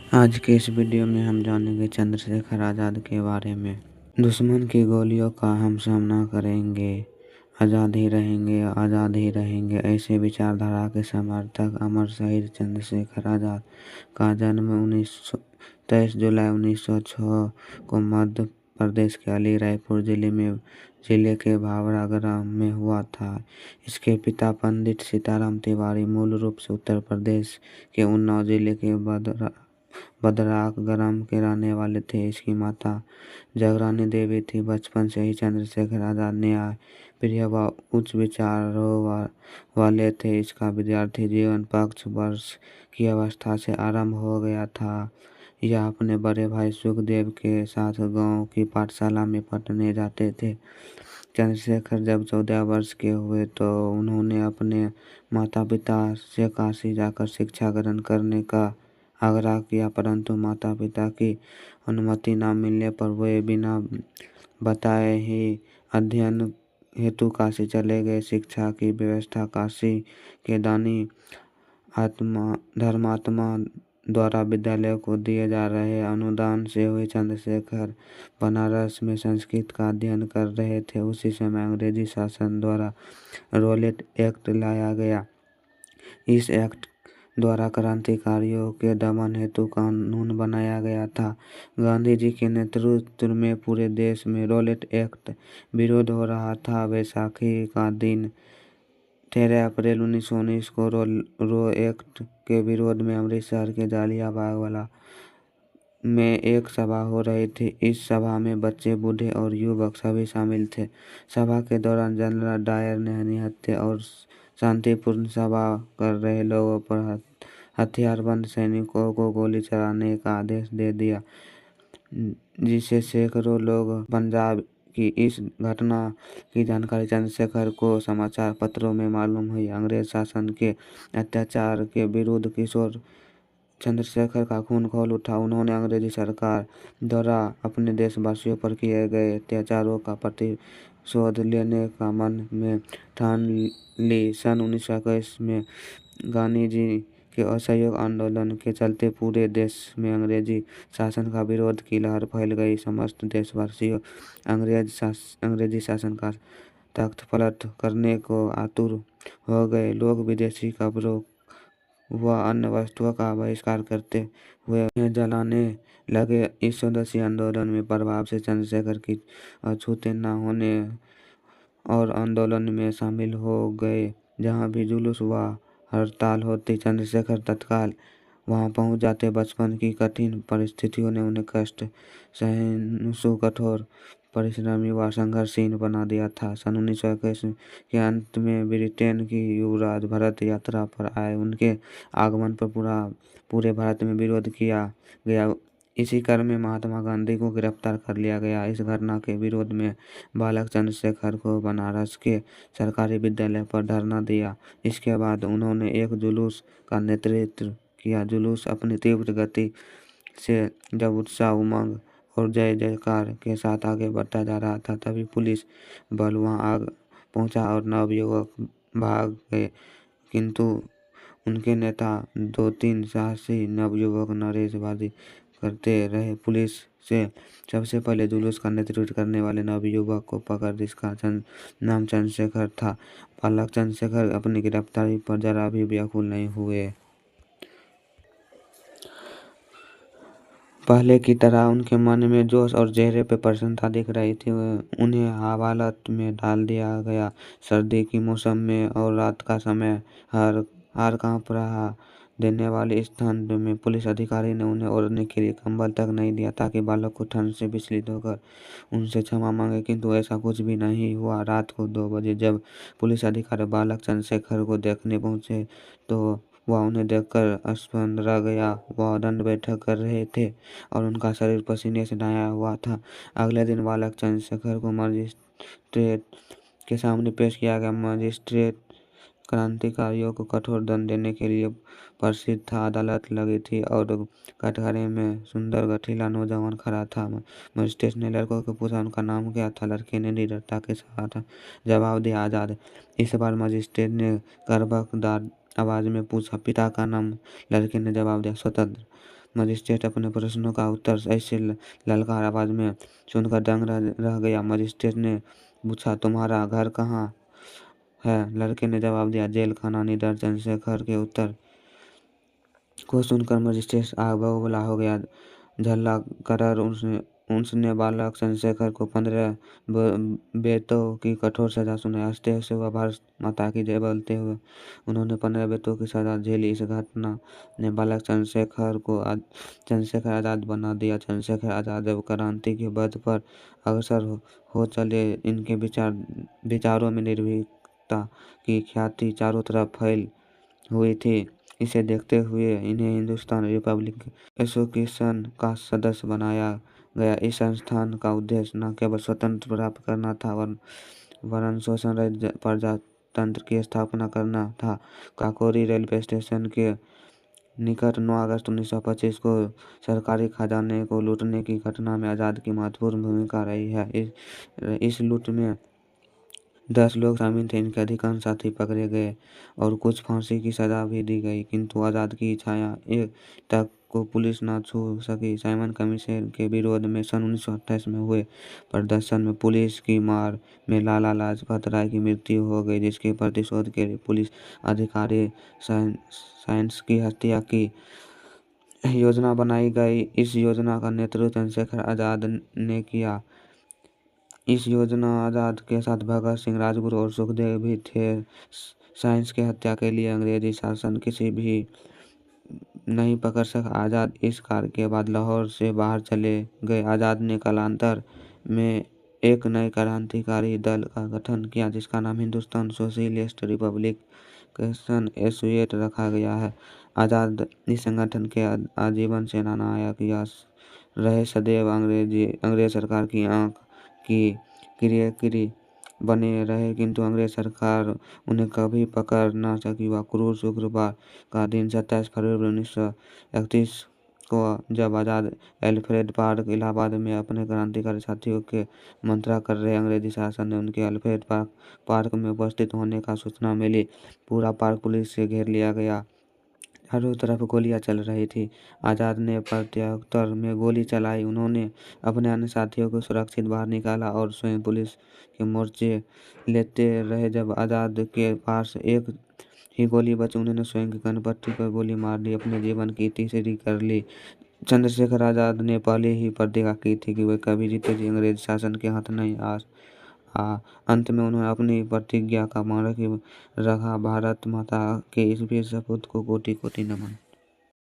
आज के इस वीडियो में हम जानेंगे चंद्रशेखर आज़ाद के बारे में। दुश्मन की गोलियों का हम सामना करेंगे, आज़ाद ही रहेंगे, आज़ाद ही रहेंगे। ऐसे विचारधारा के समर्थक अमर शहीद चंद्रशेखर आज़ाद का जन्म 23 जुलाई 1906 को मध्य प्रदेश के अली रायपुर जिले के भावरा ग्राम में हुआ था। इसके पिता पंडित सीताराम तिवारी मूल रूप से उत्तर प्रदेश के उन्नाव जिले के बदराक ग्राम के रहने वाले थे। इसकी माता जगरानी देवी थी। बचपन से ही चंद्रशेखर आज़ाद न्याय प्रिय व उच्च विचारों वाले थे। इसका विद्यार्थी जीवन 5 वर्ष की अवस्था से आरंभ हो गया था। यह अपने बड़े भाई सुखदेव के साथ गांव की पाठशाला में पढ़ने जाते थे। चंद्रशेखर जब 14 वर्ष के हुए तो उन्होंने अपने माता पिता से काशी जाकर शिक्षा ग्रहण करने का आग्रह किया, परंतु माता पिता की अनुमति न मिलने पर वे बिना बताए ही अध्ययन हेतु काशी चले गए। शिक्षा की व्यवस्था काशी के दानी धर्मात्मा द्वारा विद्यालय को दिए जा रहे अनुदान से हुए। चंद्रशेखर बनारस में संस्कृत का अध्ययन कर रहे थे। उसी समय अंग्रेजी शासन द्वारा रॉलेट एक्ट लाया गया। इस एक्ट द्वारा क्रांतिकारियों के दमन हेतु कानून बनाया गया था। गांधी जी के नेतृत्व में पूरे देश में रॉलेट एक्ट विरोध हो रहा था। बैसाखी का दिन 13 अप्रैल 1919 को रो एक्ट के विरोध में अमृतसर के जालियांवाला बाग में एक सभा हो रही थी। इस सभा में बच्चे, बूढ़े और युवक सभी शामिल थे। सभा के दौरान जनरल डायर ने निहत्थे और शांतिपूर्ण सभा कर रहे लोगों पर हथियारबंद सैनिकों को गोली चलाने का आदेश दे दिया, जिससे सैकड़ों लोग पंजाब की इस घटना की जानकारी चंद्रशेखर को समाचार पत्रों में मालूम हुई। अंग्रेज शासन के अत्याचार के विरुद्ध किशोर चंद्रशेखर का खून खौल उठा। उन्होंने अंग्रेजी सरकार द्वारा अपने देशवासियों पर किए गए अत्याचारों का प्रतिशोध लेने का मन में ठान ली। सन 1921 में गांधी जी के असहयोग आंदोलन के चलते पूरे देश में अंग्रेजी शासन का विरोध की लहर फैल गई। समस्त देशवासियों अंग्रेजी शासन का तख्त पलट करने को आतुर हो गए। लोग विदेशी कपड़ों व अन्य वस्तुओं का बहिष्कार करते हुए उन्हें जलाने लगे। इस स्वदेशी आंदोलन में प्रभाव से चंद्रशेखर की अछूते न होने और आंदोलन में शामिल हो गए। जहाँ भी जुलूस व हड़ताल होती, चंद्रशेखर तत्काल वहां पहुंच जाते। बचपन की कठिन परिस्थितियों ने उन्हें कष्ट सहिष्णु, कठोर परिश्रमी व संघर्षशील बना दिया था। सन 1921 के अंत में ब्रिटेन की युवराज भारत यात्रा पर आए। उनके आगमन पर पूरे भारत में विरोध किया गया। इसी क्रम में महात्मा गांधी को गिरफ्तार कर लिया गया। इस घटना के विरोध में बालक चंद्रशेखर को बनारस के सरकारी विद्यालय पर धरना दिया। इसके बाद उन्होंने एक जुलूस का नेतृत्व किया। जुलूस अपनी तीव्र गति से जब उत्साह, उमंग और जय जयकार के साथ आगे बढ़ता जा रहा था, तभी पुलिस बल वहां आ पहुंचा और नवयुवक भाग गए, किंतु उनके नेता 2-3 साहसी नवयुवक नारेबाजी करते रहे। पुलिस से सबसे पहले जुलूस का नेतृत्व करने वाले नवयुवक को पकड़, जिसका नाम चंद्रशेखर था। बालक चंद्रशेखर अपनी गिरफ्तारी पर जरा भी व्याकुल नहीं हुए। पहले की तरह उनके मन में जोश और चेहरे पर प्रसन्नता दिख रही थी। उन्हें हवालात में डाल दिया गया। सर्दी की मौसम में और रात का समय हार कांप रहा देने वाली इस ठंड में पुलिस अधिकारी ने उन्हें ओढ़ने के लिए कंबल तक नहीं दिया, ताकि बालक को ठंड से विचलित होकर उनसे क्षमा मांगे, किंतु ऐसा कुछ भी नहीं हुआ। रात को 2 बजे जब पुलिस अधिकारी बालक चंद्रशेखर को देखने पहुंचे तो वह उन्हें देखकर स्तब्ध रह गया। वह दंड बैठक कर रहे थे और उनका शरीर पसीने से नहाया हुआ था। अगले दिन बालक चंद्रशेखर को मजिस्ट्रेट के सामने पेश किया गया। मजिस्ट्रेट क्रांतिकारियों को कठोर दंड देने के लिए प्रसिद्ध था। अदालत लगी थी और कटघरे में सुंदर गठीला नौजवान खड़ा था। मजिस्ट्रेट ने लड़कों को पूछा उनका नाम क्या था। लड़के ने निडरता के साथ जवाब दिया, आजाद। इस बार मजिस्ट्रेट ने कर्कशदार आवाज में पूछा, पिता का नाम। लड़के ने जवाब दिया, स्वतंत्र। मजिस्ट्रेट अपने प्रश्नों का उत्तर ऐसे ललकार आवाज में सुनकर दंग रह गया। मजिस्ट्रेट ने पूछा, तुम्हारा घर कहाँ है? लड़के ने जवाब दिया, जेल खाना। निडर चंद्रशेखर के उत्तर को सुनकर मजिस्ट्रेट आग बबूला हो गया। झल्ला कर उसने बालक चंद्रशेखर को 15 बेतों की कठोर सजा सुनाई। हंसते हंसते वह भारत माता की जय बोलते हुए उन्होंने 15 बेतों की सजा झेली। इस घटना ने बालक चंद्रशेखर आजाद बना दिया। चंद्रशेखर आजाद जब क्रांति के पथ पर अग्रसर हो चले, इनके विचारों में निर्भीकता की ख्याति चारों तरफ फैल हुई थी। इसे देखते हुए इन्हें हिंदुस्तान रिपब्लिक एसोसिएशन का सदस्य बनाया गया। इस संस्थान का उद्देश्य न केवल स्वतंत्रता प्राप्त करना था वरन शोषण रहित प्रजातंत्र की स्थापना करना था। काकोरी रेलवे स्टेशन के निकट 9 अगस्त 1925 को सरकारी खजाने को लूटने की घटना में आजाद की महत्वपूर्ण भूमिका रही है। इस लूट में 10 लोग शामिल थे। इनके अधिकांश साथी पकड़े गए और कुछ फांसी की सजा भी दी गई, किंतु आजाद की छाया एक तक को पुलिस न छू सकी। साइमन कमीशन के विरोध में सन 1928 में हुए प्रदर्शन में पुलिस की मार में लाला लाजपत राय की मृत्यु हो गई, जिसके प्रतिशोध के लिए पुलिस अधिकारी साइंस की हत्या की योजना बनाई गई। इस योजना का नेतृत्व चंद्रशेखर आजाद ने किया। इस योजना आजाद के साथ भगत सिंह, राजगुरु और सुखदेव भी थे। साइंस की हत्या के लिए अंग्रेजी शासन किसी भी नहीं पकड़ सका। आजाद इस कार्य के बाद लाहौर से बाहर चले गए। आजाद ने कालांतर में एक नए क्रांतिकारी दल का गठन किया, जिसका नाम हिंदुस्तान सोशलिस्ट रिपब्लिकन एसोसिएशन रखा गया है। आजाद इस संगठन के आजीवन सेनानायक रहे। सदैव अंग्रेज सरकार की आंख की किरीकिरी बने रहे, किंतु अंग्रेज सरकार उन्हें कभी पकड़ न सकी। वह क्रूर शुक्रवार का दिन 27 फरवरी 1931 को जब आजाद अल्फ्रेड पार्क इलाहाबाद में अपने क्रांतिकारी साथियों के मंत्रणा कर रहे, अंग्रेजी शासन ने उनके अल्फ्रेड पार्क में उपस्थित होने का सूचना मिली। पूरा पार्क पुलिस से घेर लिया गया। चारों तरफ गोलियां चल रही थी। आजाद ने प्रत्युत्तर में गोली चलाई। उन्होंने अपने अन्य साथियों को सुरक्षित बाहर निकाला और स्वयं पुलिस के मोर्चे लेते रहे। जब आजाद के पास एक ही गोली बची, उन्होंने स्वयं की कनपट्टी पर गोली मार दी, अपने जीवन की तीसरी कर ली। चंद्रशेखर आजाद ने पहले ही प्रतिज्ञा की थी कि वे कभी जीते जी अंग्रेज शासन के हाथ नहीं अंत में उन्होंने अपनी प्रतिज्ञा का मान रखा। भारत माता के इस वीर सपूत को कोटि कोटि नमन।